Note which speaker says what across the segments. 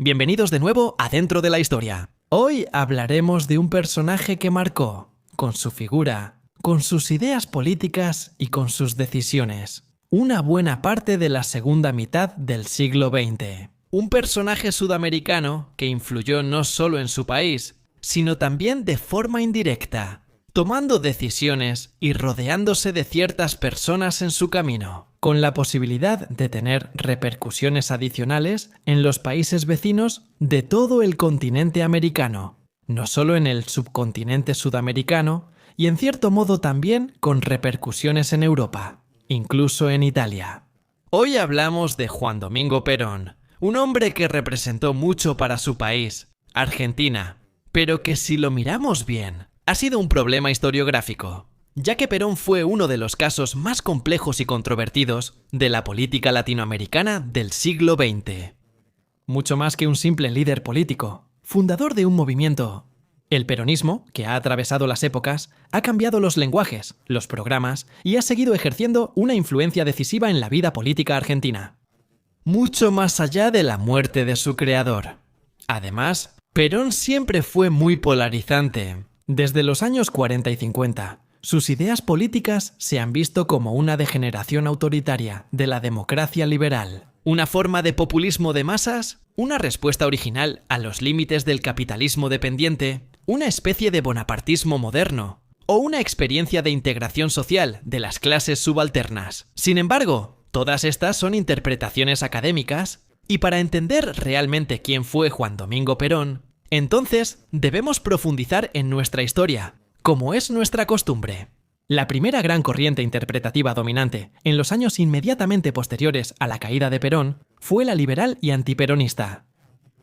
Speaker 1: Bienvenidos de nuevo a Dentro de la Historia. Hoy hablaremos de un personaje que marcó, con su figura, con sus ideas políticas y con sus decisiones, una buena parte de la segunda mitad del siglo XX. Un personaje sudamericano que influyó no solo en su país, sino también de forma indirecta, tomando decisiones y rodeándose de ciertas personas en su camino, con la posibilidad de tener repercusiones adicionales en los países vecinos de todo el continente americano, no solo en el subcontinente sudamericano, y en cierto modo también con repercusiones en Europa, incluso en Italia. Hoy hablamos de Juan Domingo Perón, un hombre que representó mucho para su país, Argentina, pero que si lo miramos bien, ha sido un problema historiográfico, ya que Perón fue uno de los casos más complejos y controvertidos de la política latinoamericana del siglo XX. Mucho más que un simple líder político, fundador de un movimiento. El peronismo, que ha atravesado las épocas, ha cambiado los lenguajes, los programas y ha seguido ejerciendo una influencia decisiva en la vida política argentina. Mucho más allá de la muerte de su creador. Además, Perón siempre fue muy polarizante. Desde los años 40 y 50, sus ideas políticas se han visto como una degeneración autoritaria de la democracia liberal, una forma de populismo de masas, una respuesta original a los límites del capitalismo dependiente, una especie de bonapartismo moderno, o una experiencia de integración social de las clases subalternas. Sin embargo, todas estas son interpretaciones académicas, y para entender realmente quién fue Juan Domingo Perón, entonces debemos profundizar en nuestra historia, como es nuestra costumbre. La primera gran corriente interpretativa dominante en los años inmediatamente posteriores a la caída de Perón fue la liberal y antiperonista.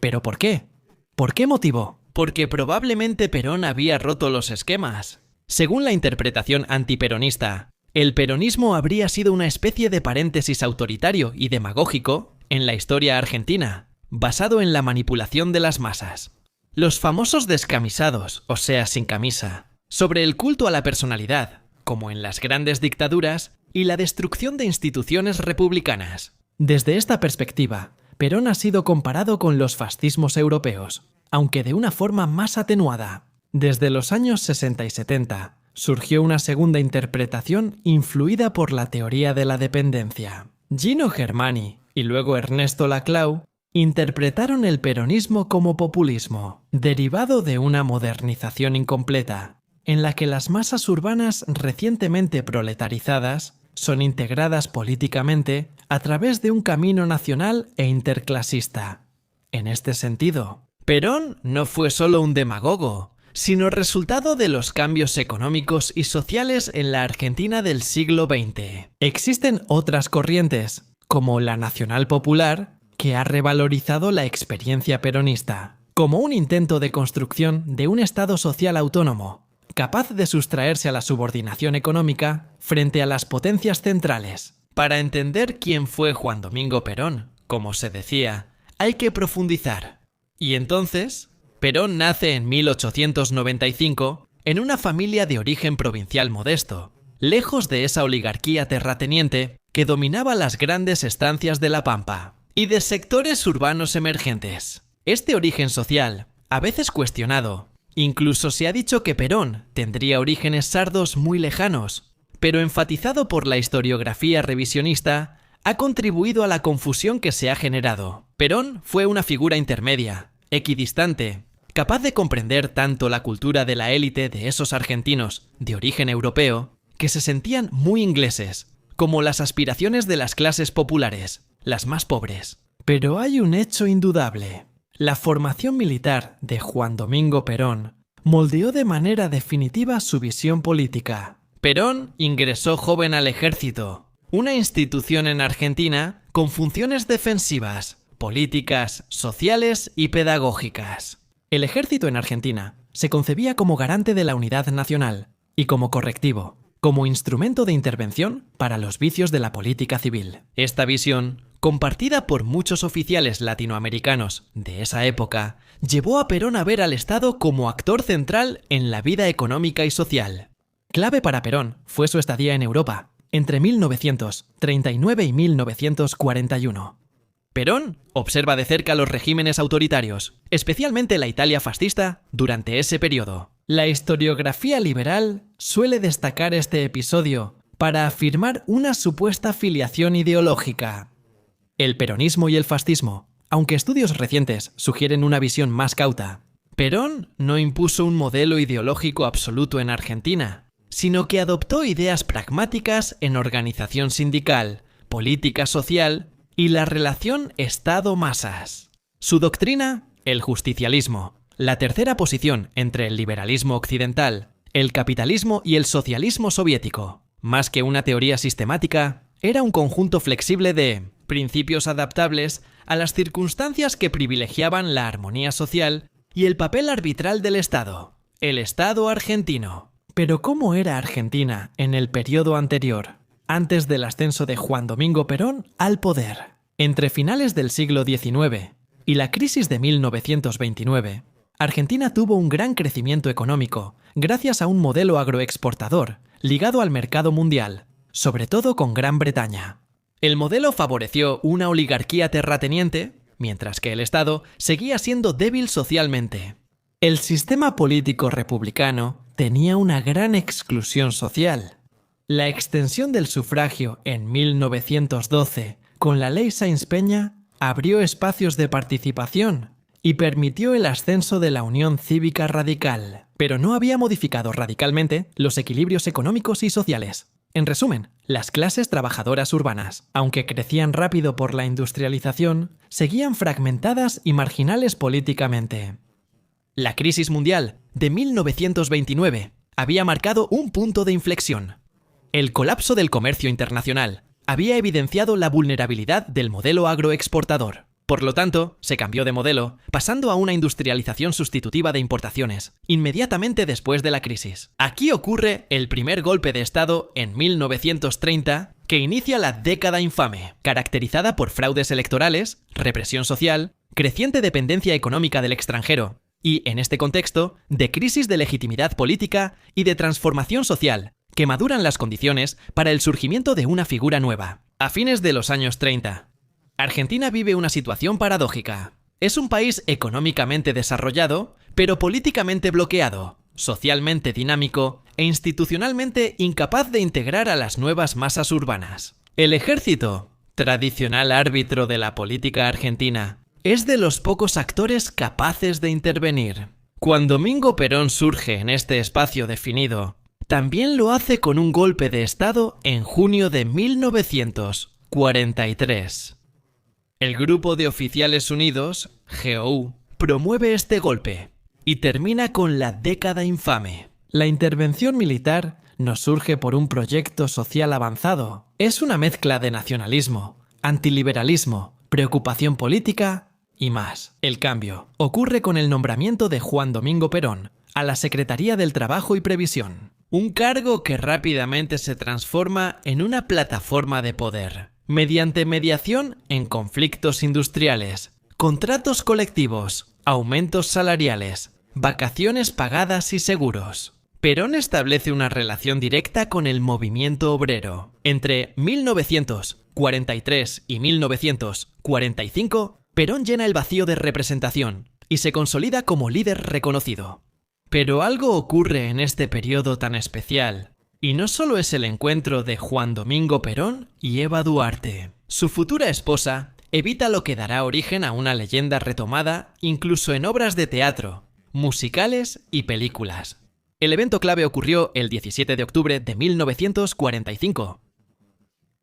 Speaker 1: ¿Pero por qué? ¿Por qué motivo? Porque probablemente Perón había roto los esquemas. Según la interpretación antiperonista, el peronismo habría sido una especie de paréntesis autoritario y demagógico en la historia argentina, basado en la manipulación de las masas. Los famosos descamisados, o sea, sin camisa, sobre el culto a la personalidad, como en las grandes dictaduras, y la destrucción de instituciones republicanas. Desde esta perspectiva, Perón ha sido comparado con los fascismos europeos, aunque de una forma más atenuada. Desde los años 60 y 70, surgió una segunda interpretación influida por la teoría de la dependencia. Gino Germani y luego Ernesto Laclau interpretaron el peronismo como populismo, derivado de una modernización incompleta, en la que las masas urbanas recientemente proletarizadas son integradas políticamente a través de un camino nacional e interclasista. En este sentido, Perón no fue solo un demagogo, sino resultado de los cambios económicos y sociales en la Argentina del siglo XX. Existen otras corrientes, como la nacional popular, que ha revalorizado la experiencia peronista, como un intento de construcción de un Estado social autónomo, capaz de sustraerse a la subordinación económica frente a las potencias centrales. Para entender quién fue Juan Domingo Perón, como se decía, hay que profundizar. Y entonces, Perón nace en 1895 en una familia de origen provincial modesto, lejos de esa oligarquía terrateniente que dominaba las grandes estancias de La Pampa, y de sectores urbanos emergentes. Este origen social, a veces cuestionado, incluso se ha dicho que Perón tendría orígenes sardos muy lejanos, pero enfatizado por la historiografía revisionista, ha contribuido a la confusión que se ha generado. Perón fue una figura intermedia, equidistante, capaz de comprender tanto la cultura de la élite de esos argentinos de origen europeo, que se sentían muy ingleses, como las aspiraciones de las clases populares, las más pobres. Pero hay un hecho indudable. La formación militar de Juan Domingo Perón moldeó de manera definitiva su visión política. Perón ingresó joven al ejército, una institución en Argentina con funciones defensivas, políticas, sociales y pedagógicas. El ejército en Argentina se concebía como garante de la unidad nacional y como correctivo, como instrumento de intervención para los vicios de la política civil. Esta visión, compartida por muchos oficiales latinoamericanos de esa época, llevó a Perón a ver al Estado como actor central en la vida económica y social. Clave para Perón fue su estadía en Europa, entre 1939 y 1941. Perón observa de cerca los regímenes autoritarios, especialmente la Italia fascista, durante ese periodo. La historiografía liberal suele destacar este episodio para afirmar una supuesta filiación ideológica. El peronismo y el fascismo, aunque estudios recientes sugieren una visión más cauta. Perón no impuso un modelo ideológico absoluto en Argentina, sino que adoptó ideas pragmáticas en organización sindical, política social y la relación Estado-masas. Su doctrina, el justicialismo, la tercera posición entre el liberalismo occidental, el capitalismo y el socialismo soviético. Más que una teoría sistemática, era un conjunto flexible de principios adaptables a las circunstancias que privilegiaban la armonía social y el papel arbitral del Estado, el Estado argentino. Pero ¿cómo era Argentina en el periodo anterior, antes del ascenso de Juan Domingo Perón al poder? Entre finales del siglo XIX y la crisis de 1929, Argentina tuvo un gran crecimiento económico gracias a un modelo agroexportador ligado al mercado mundial, sobre todo con Gran Bretaña. El modelo favoreció una oligarquía terrateniente, mientras que el Estado seguía siendo débil socialmente. El sistema político republicano tenía una gran exclusión social. La extensión del sufragio en 1912 con la Ley Sáenz-Peña abrió espacios de participación y permitió el ascenso de la Unión Cívica Radical, pero no había modificado radicalmente los equilibrios económicos y sociales. En resumen, las clases trabajadoras urbanas, aunque crecían rápido por la industrialización, seguían fragmentadas y marginales políticamente. La crisis mundial de 1929 había marcado un punto de inflexión. El colapso del comercio internacional había evidenciado la vulnerabilidad del modelo agroexportador. Por lo tanto, se cambió de modelo, pasando a una industrialización sustitutiva de importaciones, inmediatamente después de la crisis. Aquí ocurre el primer golpe de Estado en 1930, que inicia la década infame, caracterizada por fraudes electorales, represión social, creciente dependencia económica del extranjero, y, en este contexto, de crisis de legitimidad política y de transformación social, que maduran las condiciones para el surgimiento de una figura nueva. A fines de los años 30, Argentina vive una situación paradójica. Es un país económicamente desarrollado, pero políticamente bloqueado, socialmente dinámico e institucionalmente incapaz de integrar a las nuevas masas urbanas. El ejército, tradicional árbitro de la política argentina, es de los pocos actores capaces de intervenir. Cuando Domingo Perón surge en este espacio definido, también lo hace con un golpe de Estado en junio de 1943. El Grupo de Oficiales Unidos, GOU, promueve este golpe y termina con la década infame. La intervención militar no surge por un proyecto social avanzado. Es una mezcla de nacionalismo, antiliberalismo, preocupación política y más. El cambio ocurre con el nombramiento de Juan Domingo Perón a la Secretaría del Trabajo y Previsión. Un cargo que rápidamente se transforma en una plataforma de poder, mediante mediación en conflictos industriales, contratos colectivos, aumentos salariales, vacaciones pagadas y seguros. Perón establece una relación directa con el movimiento obrero. Entre 1943 y 1945, Perón llena el vacío de representación y se consolida como líder reconocido. Pero algo ocurre en este periodo tan especial, y no solo es el encuentro de Juan Domingo Perón y Eva Duarte. Su futura esposa evita lo que dará origen a una leyenda retomada incluso en obras de teatro, musicales y películas. El evento clave ocurrió el 17 de octubre de 1945.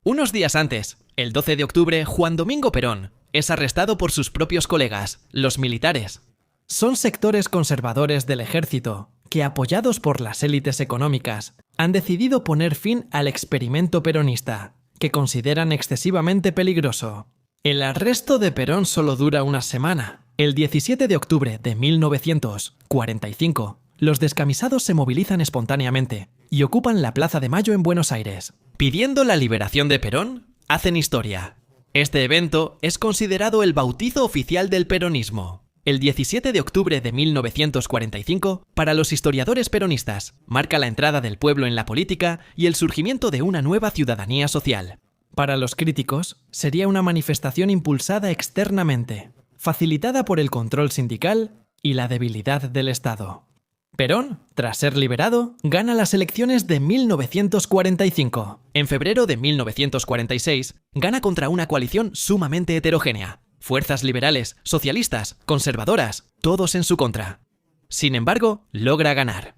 Speaker 1: Unos días antes, el 12 de octubre, Juan Domingo Perón es arrestado por sus propios colegas, los militares. Son sectores conservadores del ejército que, apoyados por las élites económicas, han decidido poner fin al experimento peronista, que consideran excesivamente peligroso. El arresto de Perón solo dura una semana. El 17 de octubre de 1945, los descamisados se movilizan espontáneamente y ocupan la Plaza de Mayo en Buenos Aires. Pidiendo la liberación de Perón, hacen historia. Este evento es considerado el bautizo oficial del peronismo. El 17 de octubre de 1945, para los historiadores peronistas, marca la entrada del pueblo en la política y el surgimiento de una nueva ciudadanía social. Para los críticos, sería una manifestación impulsada externamente, facilitada por el control sindical y la debilidad del Estado. Perón, tras ser liberado, gana las elecciones de 1945. En febrero de 1946, gana contra una coalición sumamente heterogénea. Fuerzas liberales, socialistas, conservadoras, todos en su contra. Sin embargo, logra ganar.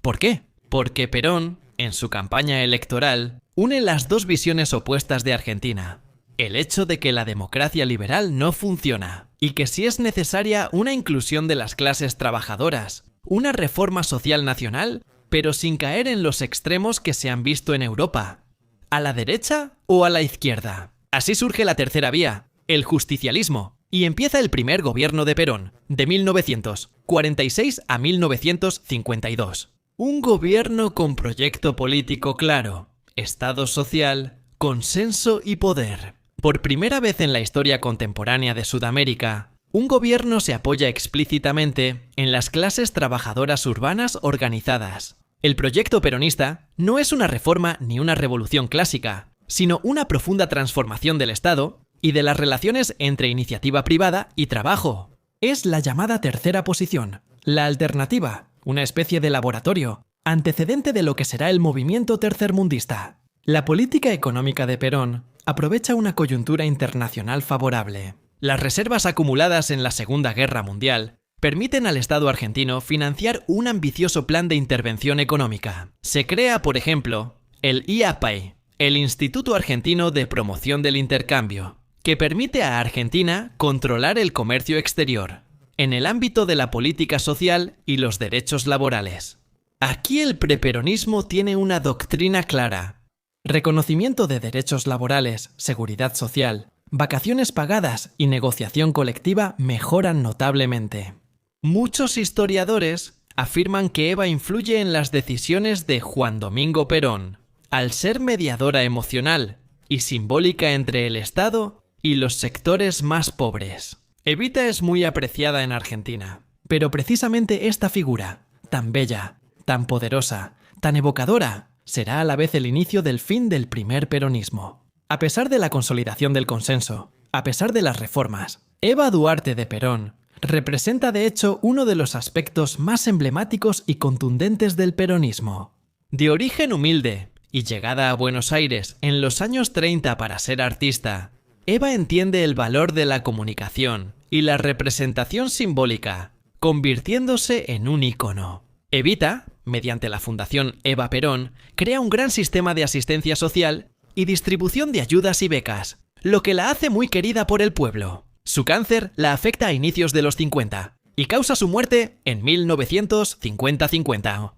Speaker 1: ¿Por qué? Porque Perón, en su campaña electoral, une las dos visiones opuestas de Argentina. El hecho de que la democracia liberal no funciona y que sí es necesaria una inclusión de las clases trabajadoras, una reforma social nacional, pero sin caer en los extremos que se han visto en Europa. ¿A la derecha o a la izquierda? Así surge la tercera vía, el justicialismo, y empieza el primer gobierno de Perón, de 1946 a 1952. Un gobierno con proyecto político claro, Estado social, consenso y poder. Por primera vez en la historia contemporánea de Sudamérica, un gobierno se apoya explícitamente en las clases trabajadoras urbanas organizadas. El proyecto peronista no es una reforma ni una revolución clásica, sino una profunda transformación del Estado y de las relaciones entre iniciativa privada y trabajo. Es la llamada tercera posición, la alternativa, una especie de laboratorio, antecedente de lo que será el movimiento tercermundista. La política económica de Perón aprovecha una coyuntura internacional favorable. Las reservas acumuladas en la Segunda Guerra Mundial permiten al Estado argentino financiar un ambicioso plan de intervención económica. Se crea, por ejemplo, el IAPAE, el Instituto Argentino de Promoción del Intercambio, que permite a Argentina controlar el comercio exterior, en el ámbito de la política social y los derechos laborales. Aquí el preperonismo tiene una doctrina clara: reconocimiento de derechos laborales, seguridad social, vacaciones pagadas y negociación colectiva mejoran notablemente. Muchos historiadores afirman que Eva influye en las decisiones de Juan Domingo Perón, al ser mediadora emocional y simbólica entre el Estado y los sectores más pobres. Evita es muy apreciada en Argentina, pero precisamente esta figura, tan bella, tan poderosa, tan evocadora, será a la vez el inicio del fin del primer peronismo. A pesar de la consolidación del consenso, a pesar de las reformas, Eva Duarte de Perón representa de hecho uno de los aspectos más emblemáticos y contundentes del peronismo. De origen humilde y llegada a Buenos Aires en los años 30 para ser artista, Eva entiende el valor de la comunicación y la representación simbólica, convirtiéndose en un ícono. Evita, mediante la Fundación Eva Perón, crea un gran sistema de asistencia social y distribución de ayudas y becas, lo que la hace muy querida por el pueblo. Su cáncer la afecta a inicios de los 50 y causa su muerte en 1950.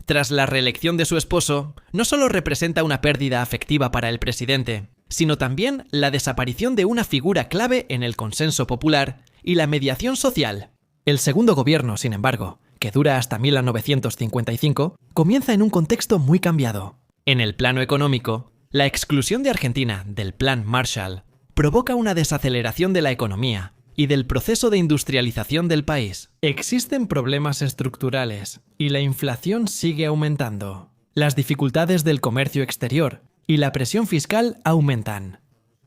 Speaker 1: Tras la reelección de su esposo, no solo representa una pérdida afectiva para el presidente, sino también la desaparición de una figura clave en el consenso popular y la mediación social. El segundo gobierno, sin embargo, que dura hasta 1955, comienza en un contexto muy cambiado. En el plano económico, la exclusión de Argentina del Plan Marshall provoca una desaceleración de la economía y del proceso de industrialización del país. Existen problemas estructurales y la inflación sigue aumentando. Las dificultades del comercio exterior y la presión fiscal aumentan.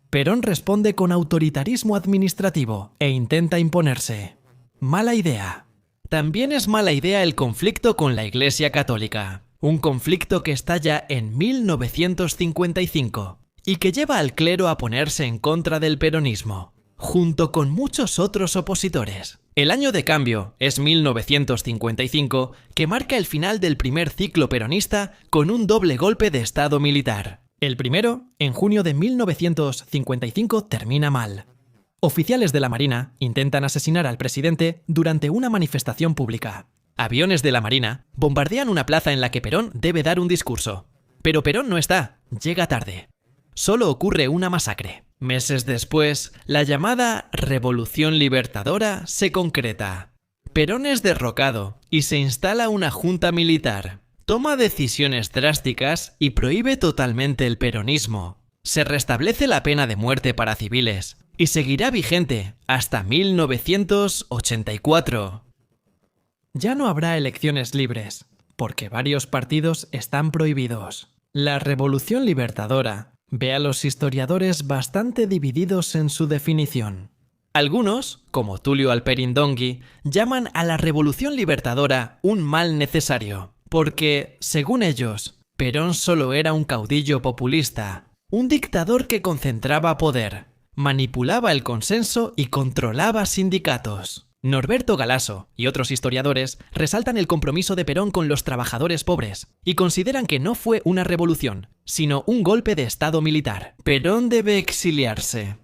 Speaker 1: Perón responde con autoritarismo administrativo e intenta imponerse. Mala idea. También es mala idea el conflicto con la Iglesia Católica, un conflicto que estalla en 1955 y que lleva al clero a ponerse en contra del peronismo, junto con muchos otros opositores. El año de cambio es 1955, que marca el final del primer ciclo peronista con un doble golpe de Estado militar. El primero, en junio de 1955, termina mal. Oficiales de la Marina intentan asesinar al presidente durante una manifestación pública. Aviones de la Marina bombardean una plaza en la que Perón debe dar un discurso. Pero Perón no está, llega tarde. Solo ocurre una masacre. Meses después, la llamada Revolución Libertadora se concreta. Perón es derrocado y se instala una junta militar. Toma decisiones drásticas y prohíbe totalmente el peronismo. Se restablece la pena de muerte para civiles y seguirá vigente hasta 1984. Ya no habrá elecciones libres, porque varios partidos están prohibidos. La Revolución Libertadora ve a los historiadores bastante divididos en su definición. Algunos, como Tulio Alperindongui, llaman a la Revolución Libertadora un mal necesario, porque, según ellos, Perón solo era un caudillo populista, un dictador que concentraba poder, manipulaba el consenso y controlaba sindicatos. Norberto Galasso y otros historiadores resaltan el compromiso de Perón con los trabajadores pobres y consideran que no fue una revolución, sino un golpe de estado militar. Perón debe exiliarse.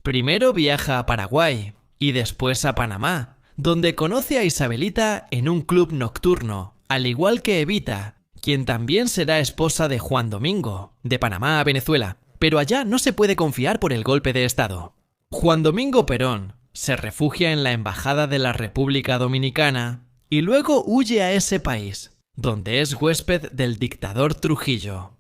Speaker 1: Primero viaja a Paraguay y después a Panamá, donde conoce a Isabelita en un club nocturno, al igual que Evita, quien también será esposa de Juan Domingo, de Panamá a Venezuela, pero allá no se puede confiar por el golpe de estado. Juan Domingo Perón se refugia en la Embajada de la República Dominicana y luego huye a ese país, donde es huésped del dictador Trujillo.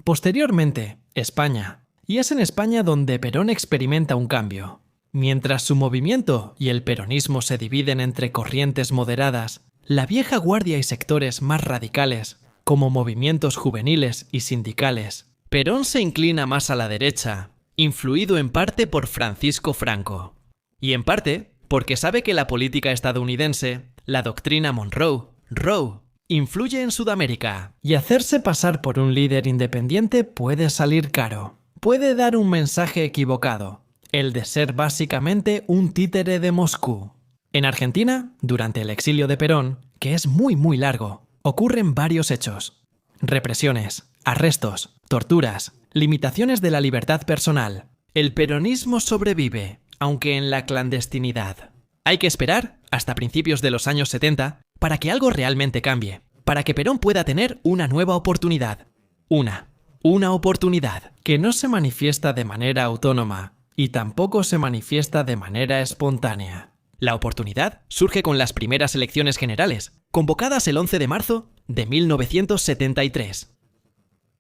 Speaker 1: Posteriormente, España, y es en España donde Perón experimenta un cambio. Mientras su movimiento y el peronismo se dividen entre corrientes moderadas, la vieja guardia y sectores más radicales, como movimientos juveniles y sindicales, Perón se inclina más a la derecha, influido en parte por Francisco Franco. Y en parte porque sabe que la política estadounidense, la doctrina Monroe, Roe, influye en Sudamérica. Y hacerse pasar por un líder independiente puede salir caro. Puede dar un mensaje equivocado, el de ser básicamente un títere de Moscú. En Argentina, durante el exilio de Perón, que es muy largo, ocurren varios hechos. Represiones, arrestos, torturas, limitaciones de la libertad personal. El peronismo sobrevive, aunque en la clandestinidad. Hay que esperar hasta principios de los años 70 para que algo realmente cambie, para que Perón pueda tener una nueva oportunidad. Una oportunidad que no se manifiesta de manera autónoma y tampoco se manifiesta de manera espontánea. La oportunidad surge con las primeras elecciones generales, convocadas el 11 de marzo de 1973.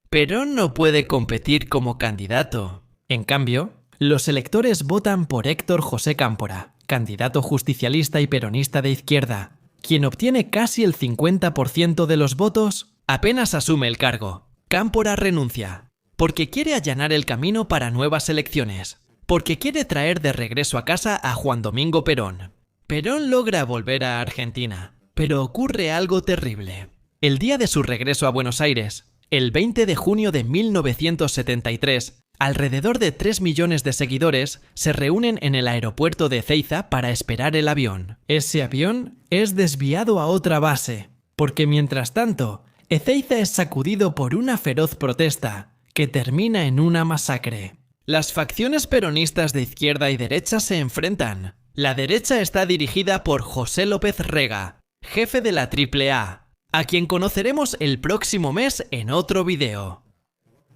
Speaker 1: Perón no puede competir como candidato. En cambio, los electores votan por Héctor José Cámpora, candidato justicialista y peronista de izquierda, quien obtiene casi el 50% de los votos apenas asume el cargo. Cámpora renuncia, porque quiere allanar el camino para nuevas elecciones, porque quiere traer de regreso a casa a Juan Domingo Perón. Perón logra volver a Argentina, pero ocurre algo terrible. El día de su regreso a Buenos Aires, el 20 de junio de 1973, alrededor de 3 millones de seguidores se reúnen en el aeropuerto de Ezeiza para esperar el avión. Ese avión es desviado a otra base, porque mientras tanto, Ezeiza es sacudido por una feroz protesta que termina en una masacre. Las facciones peronistas de izquierda y derecha se enfrentan. La derecha está dirigida por José López Rega, jefe de la AAA, a quien conoceremos el próximo mes en otro video.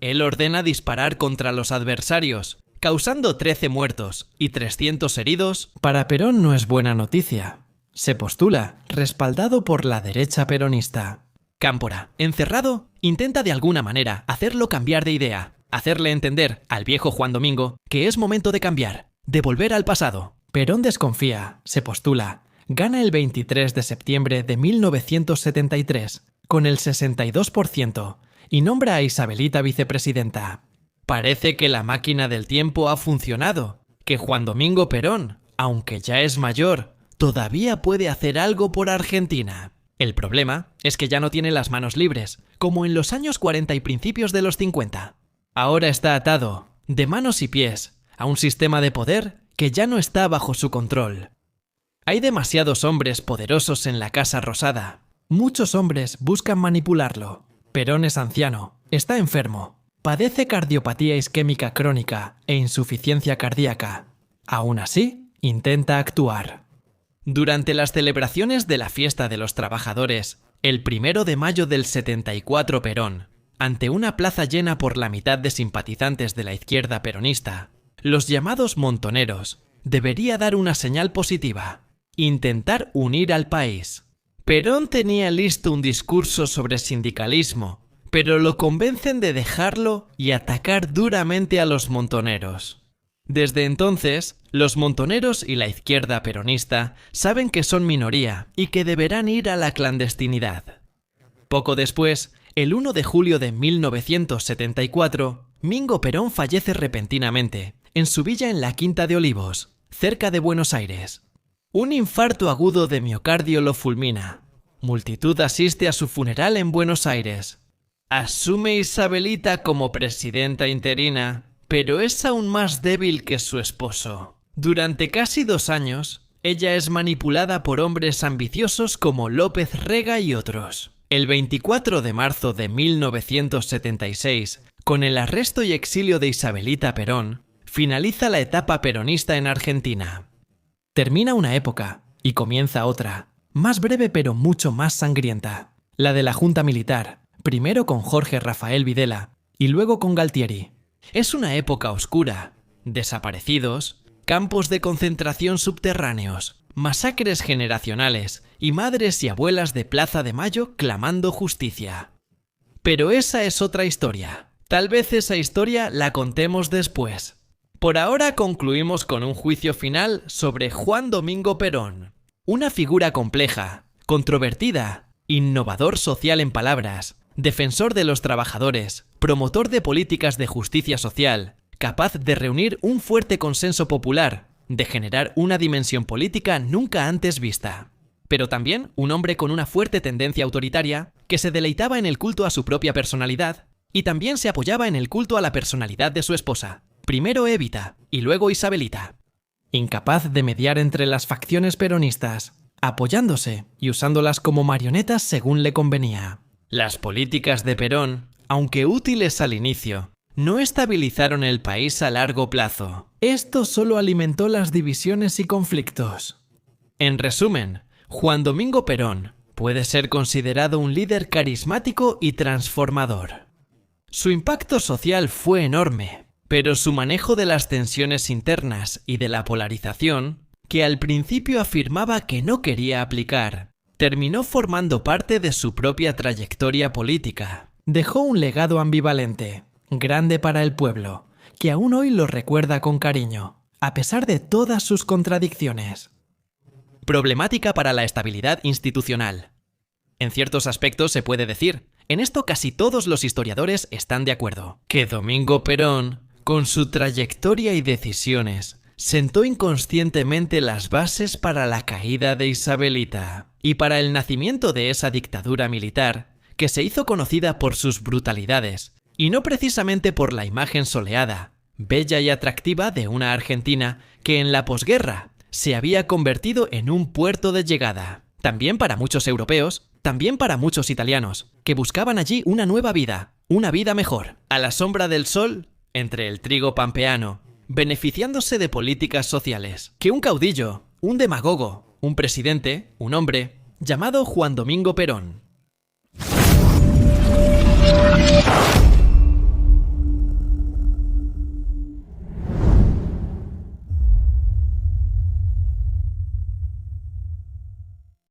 Speaker 1: Él ordena disparar contra los adversarios, causando 13 muertos y 300 heridos. Para Perón no es buena noticia. Se postula, respaldado por la derecha peronista. Cámpora, encerrado, intenta de alguna manera hacerlo cambiar de idea, hacerle entender al viejo Juan Domingo que es momento de cambiar, de volver al pasado. Perón desconfía, se postula, gana el 23 de septiembre de 1973, con el 62%, y nombra a Isabelita vicepresidenta. Parece que la máquina del tiempo ha funcionado, que Juan Domingo Perón, aunque ya es mayor, todavía puede hacer algo por Argentina. El problema es que ya no tiene las manos libres, como en los años 40 y principios de los 50. Ahora está atado, de manos y pies, a un sistema de poder que ya no está bajo su control. Hay demasiados hombres poderosos en la Casa Rosada. Muchos hombres buscan manipularlo. Perón es anciano, está enfermo, padece cardiopatía isquémica crónica e insuficiencia cardíaca. Aún así, intenta actuar. Durante las celebraciones de la Fiesta de los Trabajadores, el 1 de mayo del 74 Perón, ante una plaza llena por la mitad de simpatizantes de la izquierda peronista, los llamados montoneros, debería dar una señal positiva, intentar unir al país. Perón tenía listo un discurso sobre sindicalismo, pero lo convencen de dejarlo y atacar duramente a los montoneros. Desde entonces, los montoneros y la izquierda peronista saben que son minoría y que deberán ir a la clandestinidad. Poco después, el 1 de julio de 1974, Mingo Perón fallece repentinamente, en su villa en la Quinta de Olivos, cerca de Buenos Aires. Un infarto agudo de miocardio lo fulmina. Multitud asiste a su funeral en Buenos Aires. Asume Isabelita como presidenta interina, pero es aún más débil que su esposo. Durante casi 2 años, ella es manipulada por hombres ambiciosos como López Rega y otros. El 24 de marzo de 1976, con el arresto y exilio de Isabelita Perón, finaliza la etapa peronista en Argentina. Termina una época y comienza otra, más breve pero mucho más sangrienta, la de la Junta Militar, primero con Jorge Rafael Videla y luego con Galtieri. Es una época oscura, desaparecidos, campos de concentración subterráneos, masacres generacionales y madres y abuelas de Plaza de Mayo clamando justicia. Pero esa es otra historia. Tal vez esa historia la contemos después. Por ahora concluimos con un juicio final sobre Juan Domingo Perón. Una figura compleja, controvertida, innovador social en palabras, defensor de los trabajadores, promotor de políticas de justicia social, capaz de reunir un fuerte consenso popular, de generar una dimensión política nunca antes vista. Pero también un hombre con una fuerte tendencia autoritaria que se deleitaba en el culto a su propia personalidad y también se apoyaba en el culto a la personalidad de su esposa, primero Evita y luego Isabelita. Incapaz de mediar entre las facciones peronistas, apoyándose y usándolas como marionetas según le convenía. Las políticas de Perón, aunque útiles al inicio, no estabilizaron el país a largo plazo. Esto solo alimentó las divisiones y conflictos. En resumen, Juan Domingo Perón puede ser considerado un líder carismático y transformador. Su impacto social fue enorme, pero su manejo de las tensiones internas y de la polarización, que al principio afirmaba que no quería aplicar, terminó formando parte de su propia trayectoria política. Dejó un legado ambivalente, grande para el pueblo, que aún hoy lo recuerda con cariño, a pesar de todas sus contradicciones. Problemática para la estabilidad institucional. En ciertos aspectos se puede decir, en esto casi todos los historiadores están de acuerdo, que Domingo Perón, con su trayectoria y decisiones, sentó inconscientemente las bases para la caída de Isabelita y para el nacimiento de esa dictadura militar que se hizo conocida por sus brutalidades y no precisamente por la imagen soleada, bella y atractiva de una Argentina que en la posguerra se había convertido en un puerto de llegada. También para muchos europeos, también para muchos italianos, que buscaban allí una nueva vida, una vida mejor, a la sombra del sol, entre el trigo pampeano, beneficiándose de políticas sociales, que un caudillo, un demagogo, un presidente, un hombre, llamado Juan Domingo Perón.